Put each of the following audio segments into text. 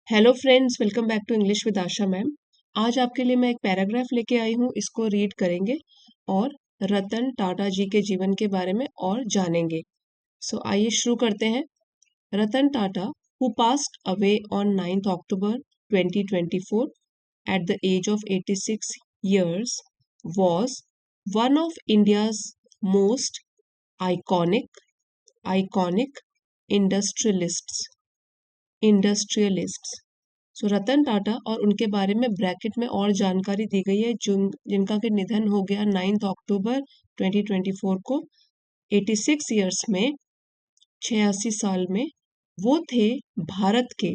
Hello friends, welcome back to English with Asha ma'am. आज आपके लिए मैं एक पैराग्राफ लेके आई हूँ, इसको रीड करेंगे और रतन टाटा जी के जीवन के बारे में और जानेंगे। सो आइए शुरू करते हैं। Ratan Tata who passed away on 9th October 2024 at the age of 86 years was one of India's most iconic industrialists। सो रतन टाटा और उनके बारे में ब्रैकेट में और जानकारी दी गई है जिनका कि निधन हो गया 9 अक्टूबर 2024 को 86 ईयर्स में, 86 साल में। वो थे भारत के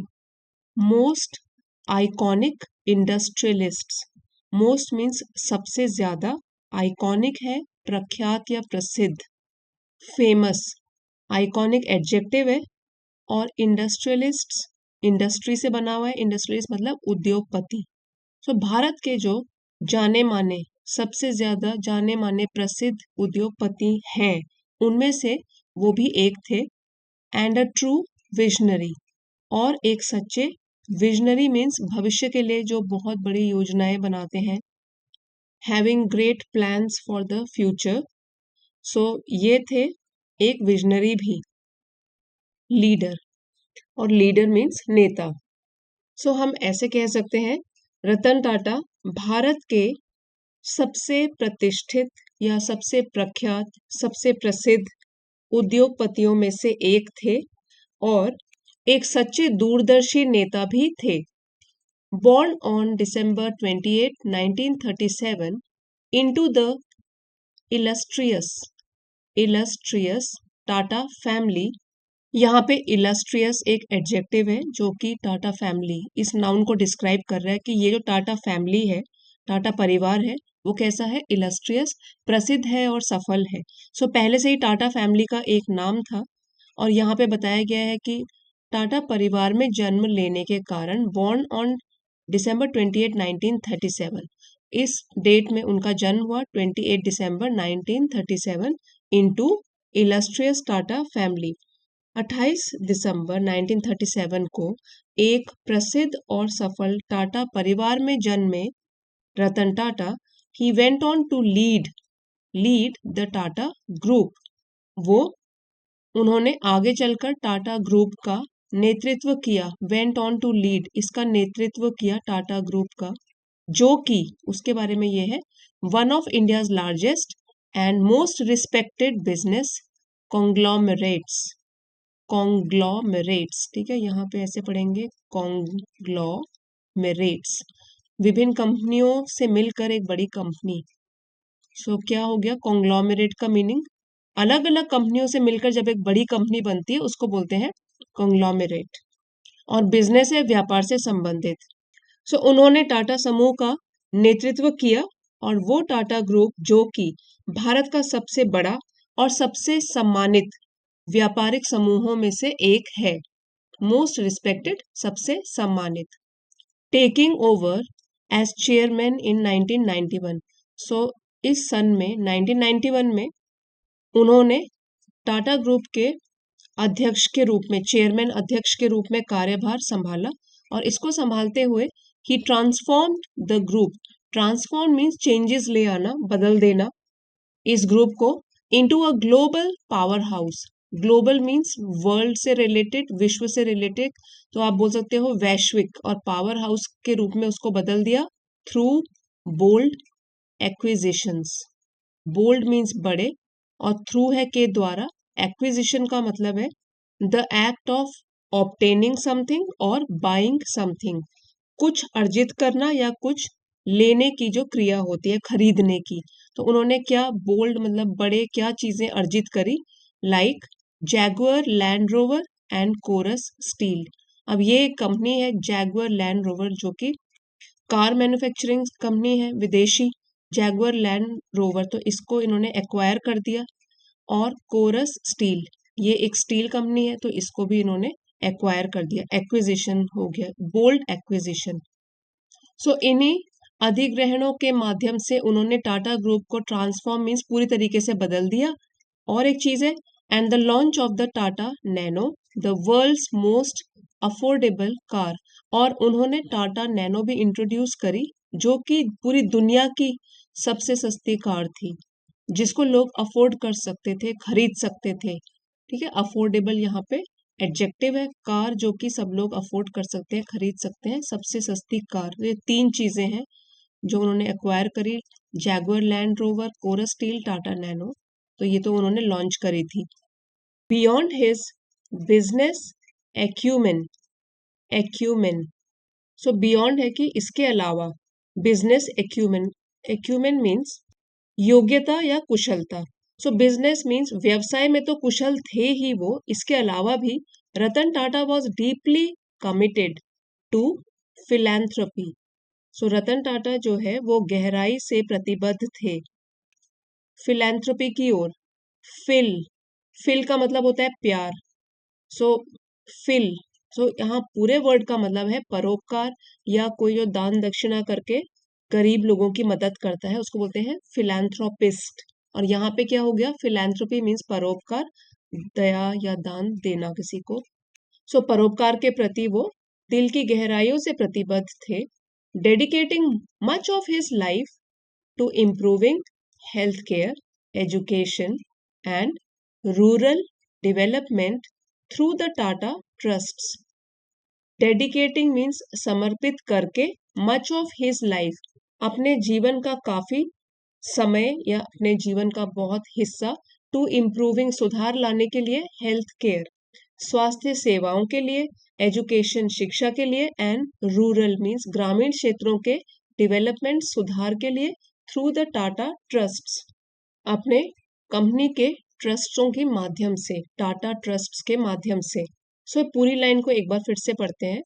most iconic industrialists. Most means सबसे ज्यादा, आइकॉनिक है प्रख्यात या प्रसिद्ध, फेमस, आइकॉनिक एडजेक्टिव है, और इंडस्ट्रियलिस्ट्स इंडस्ट्री से बना हुआ है। इंडस्ट्रियलिस्ट मतलब उद्योगपति। सो भारत के जो जाने माने, सबसे ज्यादा जाने माने प्रसिद्ध उद्योगपति हैं, उनमें से वो भी एक थे। एंड अ ट्रू विजनरी, और एक सच्चे विजनरी मीन्स भविष्य के लिए जो बहुत बड़ी योजनाएं बनाते हैं। Having great plans for the future. So ये थे एक विजनरी भी, लीडर, और लीडर मीन्स नेता। सो हम ऐसे कह सकते हैं, रतन टाटा भारत के सबसे प्रतिष्ठित या सबसे प्रख्यात, सबसे प्रसिद्ध उद्योगपतियों में से एक थे और एक सच्चे दूरदर्शी नेता भी थे। Born on December 28, 1937 into the illustrious Tata family. यहाँ पे इलस्ट्रियस एक एडजेक्टिव है जो कि टाटा फैमिली, इस नाउन को डिस्क्राइब कर रहा है कि ये जो टाटा फैमिली है, टाटा परिवार है, वो कैसा है, इलस्ट्रियस, प्रसिद्ध है और सफल है। सो पहले से ही टाटा फैमिली का एक नाम था, और यहाँ पे बताया गया है कि टाटा परिवार में जन्म लेने के कारण, बॉर्न ऑन December 28, 1937, इस डेट में उनका जन्म हुआ 28 दिसंबर 1937 इनटू इलस्ट्रियस टाटा फैमिली। 28 दिसंबर 1937 को एक प्रसिद्ध और सफल टाटा परिवार में जन्मे Ratan Tata, he went on to lead the Tata group. वो उन्होंने आगे चलकर टाटा ग्रुप का नेतृत्व किया। वेंट ऑन टू लीड, इसका नेतृत्व किया टाटा ग्रुप का, जो कि उसके बारे में ये है, one of India's largest and most respected business conglomerates, ठीक है, यहाँ पे ऐसे पढ़ेंगे, कॉन्ग्लोमेरेट्स, विभिन्न कंपनियों से मिलकर एक बड़ी कंपनी। सो क्या हो गया, कॉन्ग्लोमेरेट का मीनिंग अलग अलग कंपनियों से मिलकर जब एक बड़ी कंपनी बनती है उसको बोलते हैं कॉन्ग्लोमेरेट। और बिजनेस है व्यापार से संबंधित। सो उन्होंने टाटा समूह का नेतृत्व किया, और वो टाटा ग्रुप जो कि भारत का सबसे बड़ा और सबसे सम्मानित व्यापारिक समूहों में से एक है, मोस्ट रिस्पेक्टेड, सबसे सम्मानित। टेकिंग ओवर एज चेयरमैन इन 1991। सो इस सन में 1991 में उन्होंने टाटा ग्रुप के अध्यक्ष के रूप में, चेयरमैन अध्यक्ष के रूप में कार्यभार संभाला, और इसको संभालते हुए he transformed the group. Transform means changes ले आना, बदल देना, इस ग्रुप को into a global power house. Global means world से रिलेटेड, विश्व से रिलेटेड, तो आप बोल सकते हो वैश्विक, और पावर हाउस के रूप में उसको बदल दिया through bold acquisitions. Bold means बड़े, और थ्रू है के द्वारा, एक्विजिशन का मतलब है the act of obtaining something और बाइंग समथिंग, कुछ अर्जित करना या कुछ लेने की जो क्रिया होती है, खरीदने की। तो उन्होंने क्या, बोल्ड मतलब बड़े, क्या चीजें अर्जित करी, like Jaguar Land Rover and Corus Steel. अब ये एक कंपनी है जैगुअर लैंड रोवर, जो कि कार मैन्युफैक्चरिंग कंपनी है, विदेशी, जैगुअर लैंड रोवर, तो इसको इन्होंने एक्वायर कर दिया। और कोरस स्टील, ये एक स्टील कंपनी है, तो इसको भी इन्होंने एक्वायर कर दिया, एक्विजिशन हो गया, बोल्ड एक्विजिशन। सो इन्हीं अधिग्रहणों के माध्यम से उन्होंने टाटा ग्रुप को ट्रांसफॉर्म मीन्स पूरी तरीके से बदल दिया। और एक चीज है, and the launch of the Tata Nano, the world's most affordable car. और उन्होंने टाटा नैनो भी इंट्रोड्यूस करी, जो कि पूरी दुनिया की सबसे सस्ती कार थी, जिसको लोग अफोर्ड कर सकते थे, खरीद सकते थे। ठीक है, अफोर्डेबल यहाँ पे एडजेक्टिव है, कार जो कि सब लोग अफोर्ड कर सकते हैं, खरीद सकते हैं, सबसे सस्ती कार। ये तीन चीजें हैं जो उन्होंने एक्वायर करी, Jaguar Land Rover, Corus Steel, Tata Nano. तो ये तो उन्होंने लॉन्च करी थी। Beyond his business acumen, acumen, so beyond है कि इसके अलावा, बिजनेस एक्यूमेन, एक्यूमेन मीन्स योग्यता या कुशलता। सो बिजनेस मीन्स व्यवसाय में तो कुशल थे ही वो, इसके अलावा भी Ratan Tata was deeply committed to philanthropy. So Ratan Tata जो है वो गहराई से प्रतिबद्ध थे फिलैंथ्रोपी की ओर। फिल, फिल का मतलब होता है प्यार। सो फिल, सो यहाँ पूरे वर्ड का मतलब है परोपकार, या कोई जो दान दक्षिणा करके गरीब लोगों की मदद करता है उसको बोलते हैं फिलैंथ्रोपिस्ट। और यहाँ पे क्या हो गया, फिलैंथ्रोपी मीन्स परोपकार, दया या दान देना किसी को। सो परोपकार के प्रति वो दिल की गहराइयों से प्रतिबद्ध थे। Dedicating much of his life to improving health care, education and rural development through the Tata trusts. Dedicating means समर्पित करके, मच ऑफ हिज लाइफ अपने जीवन का काफी समय या अपने जीवन का बहुत हिस्सा, टू इम्प्रूविंग सुधार लाने के लिए, हेल्थ केयर स्वास्थ्य सेवाओं के लिए, एजुकेशन शिक्षा के लिए, एंड रूरल मीन्स ग्रामीण क्षेत्रों के डेवलपमेंट सुधार के लिए, थ्रू द टाटा ट्रस्ट्स अपने कंपनी के ट्रस्टों के माध्यम से, टाटा ट्रस्ट्स के माध्यम से। सो पूरी लाइन को एक बार फिर से पढ़ते हैं।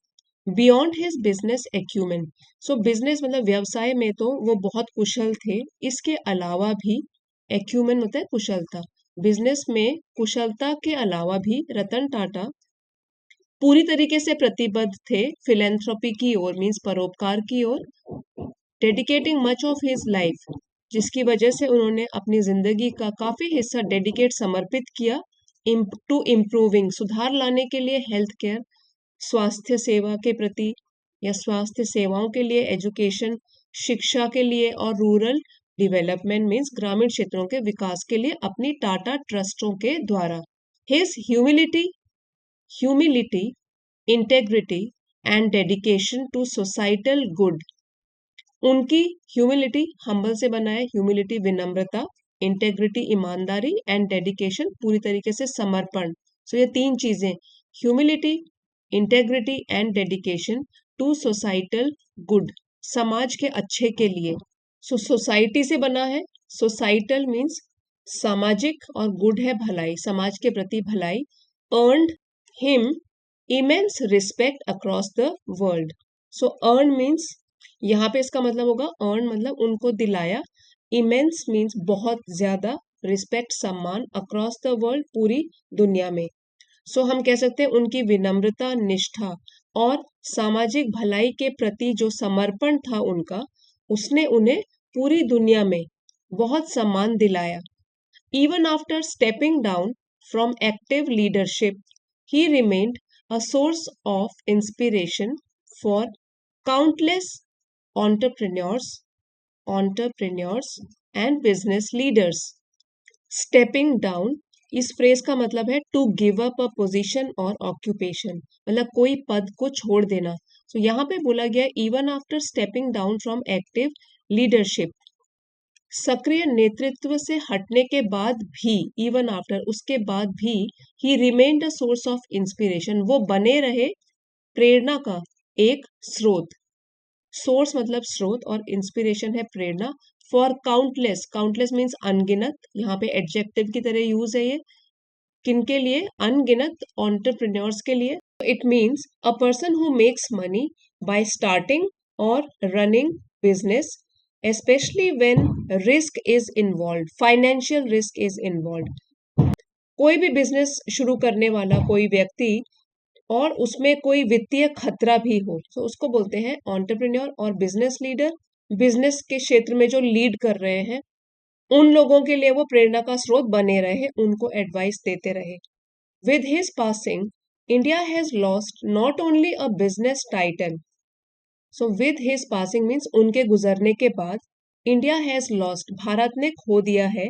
बियॉन्ड हिज बिजनेस एक्यूमेन, सो बिजनेस मतलब व्यवसाय में तो वो बहुत कुशल थे, इसके अलावा भी, एक्यूमेन होता है कुशलता, बिजनेस में कुशलता के अलावा भी रतन टाटा पूरी तरीके से प्रतिबद्ध थे फिलेंथ्रोपी की ओर, मीन्स परोपकार की ओर। Dedicating much of his life, जिसकी वजह से उन्होंने अपनी जिंदगी का काफी हिस्सा डेडिकेट समर्पित किया टू इम्प्रूविंग सुधार लाने के लिए, हेल्थ केयर स्वास्थ्य सेवा के प्रति या स्वास्थ्य सेवाओं के लिए, एजुकेशन शिक्षा के लिए, और रूरल डेवलपमेंट मीन्स ग्रामीण क्षेत्रों के विकास के लिए अपनी टाटा ट्रस्टों के द्वारा। His humility, integrity and dedication to societal good, उनकी ह्यूमिलिटी हम्बल से बना है, ह्यूमिलिटी विनम्रता, इंटेग्रिटी ईमानदारी, एंड डेडिकेशन पूरी तरीके से समर्पण। सो ये तीन चीजें, humility, integrity and dedication to societal good, समाज के अच्छे के लिए। सो सोसाइटी से बना है, सोसाइटल मीन्स सामाजिक, और गुड है भलाई, समाज के प्रति भलाई। Earned him immense respect across the world. So earn means यहाँ पे इसका मतलब होगा, अर्न मतलब उनको दिलाया, इमेंस मीन्स बहुत ज्यादा, रिस्पेक्ट सम्मान, अक्रॉस द वर्ल्ड पूरी दुनिया में। सो हम कह सकते हैं उनकी विनम्रता, निष्ठा और सामाजिक भलाई के प्रति जो समर्पण था उनका, उसने उन्हें पूरी दुनिया में बहुत सम्मान दिलाया। Even after stepping down from active leadership, he remained a source of inspiration for countless entrepreneurs, entrepreneurs and business leaders. Stepping down, इस फ्रेज का मतलब है to give up a position और ऑक्यूपेशन, मतलब कोई पद को छोड़ देना। तो यहाँ पे बोला गया even after stepping down from active leadership, सक्रिय नेतृत्व से हटने के बाद भी, इवन आफ्टर उसके बाद भी, ही remained a source of inspiration, वो बने रहे प्रेरणा का एक स्रोत। सोर्स मतलब स्रोत और इंस्पिरेशन है प्रेरणा। फॉर काउंटलेस, काउंटलेस मीन्स अनगिनत, यहाँ पे एडजेक्टिव की तरह यूज है ये, किनके लिए, अनगिनत एंटरप्रेन्योर्स के लिए। It means a person who makes money by starting और running business, especially when risk is involved, financial risk is involved। कोई भी बिजनेस शुरू करने वाला कोई व्यक्ति और उसमें कोई वित्तीय खतरा भी हो, तो उसको बोलते हैं एंटरप्रेन्योर। और बिजनेस लीडर, बिजनेस के क्षेत्र में जो लीड कर रहे हैं उन लोगों के लिए वो प्रेरणा का स्रोत बने रहे, उनको एडवाइस देते रहे। With his passing, India has lost not only a business titan. So with his passing means उनके गुजरने के बाद India has lost, भारत ने खो दिया है,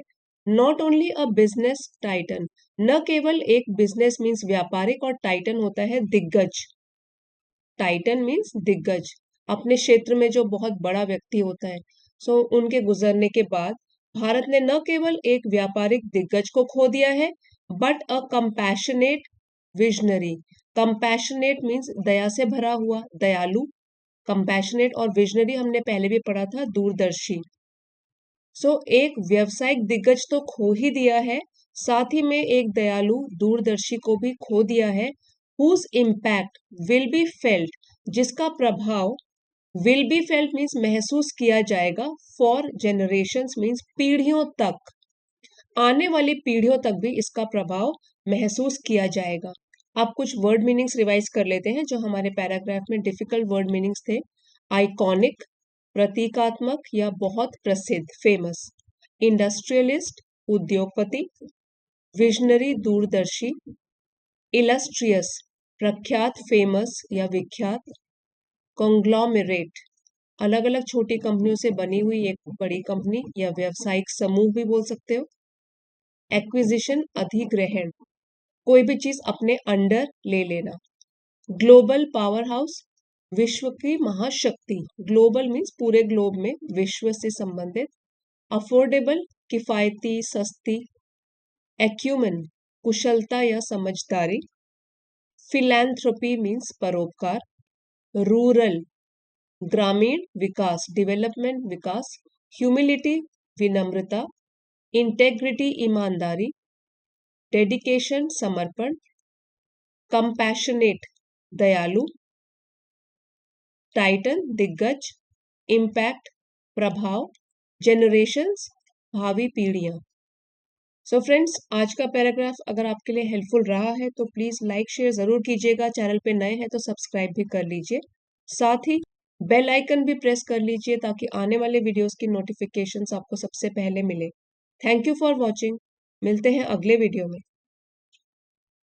not only a business titan, न केवल एक business means व्यापारिक, और टाइटन होता है दिग्गज। टाइटन मीन्स दिग्गज, अपने क्षेत्र में जो बहुत बड़ा व्यक्ति होता है। सो उनके गुजरने के बाद भारत ने न केवल एक व्यापारिक दिग्गज को खो दिया है, but a compassionate visionary. Compassionate means दया से भरा हुआ, दयालु। कंपैशनेट और विजनरी हमने पहले भी पढ़ा था, दूरदर्शी। सो एक व्यवसायिक दिग्गज तो खो ही दिया है, साथ ही में एक दयालु दूरदर्शी को भी खो दिया है। whose impact will be felt, जिसका प्रभाव will be felt means महसूस किया जाएगा, for generations means पीढ़ियों तक, आने वाली पीढ़ियों तक भी इसका प्रभाव महसूस किया जाएगा। आप कुछ वर्ड मीनिंग्स रिवाइज कर लेते हैं जो हमारे पैराग्राफ में डिफिकल्ट वर्ड मीनिंग्स थे। आइकॉनिक, प्रतीकात्मक या बहुत प्रसिद्ध, फेमस। इंडस्ट्रियलिस्ट, उद्योगपति। विजनरी, दूरदर्शी। इलस्ट्रियस, प्रख्यात, फेमस या विख्यात। कॉन्ग्लोमेरेट, अलग अलग छोटी कंपनियों से बनी हुई एक बड़ी कंपनी या व्यवसायिक समूह भी बोल सकते हो। एक्विजिशन, अधिग्रहण, कोई भी चीज अपने अंडर ले लेना। ग्लोबल पावर हाउस, विश्व की महाशक्ति। ग्लोबल मीन्स पूरे ग्लोब में, विश्व से संबंधित। अफोर्डेबल, किफायती, सस्ती। एक्यूमेन, कुशलता या समझदारी। फिलैंथ्रोपी मीन्स परोपकार। रूरल, ग्रामीण विकास, डेवलपमेंट, विकास। ह्यूमिलिटी, विनम्रता। इंटेग्रिटी, ईमानदारी। डेडिकेशन, समर्पण। कंपैशनेट, दयालु। टाइटन, दिग्गज। इम्पैक्ट, प्रभाव। जेनरेशंस, भावी पीढ़ियां। सो फ्रेंड्स, आज का पैराग्राफ अगर आपके लिए हेल्पफुल रहा है तो प्लीज लाइक शेयर जरूर कीजिएगा। चैनल पे नए हैं तो सब्सक्राइब भी कर लीजिए, साथ ही बेल आइकन भी प्रेस कर लीजिए ताकि आने वाले वीडियोस की नोटिफिकेशंस आपको सबसे पहले मिले। Thank you for watching. मिलते हैं अगले वीडियो में।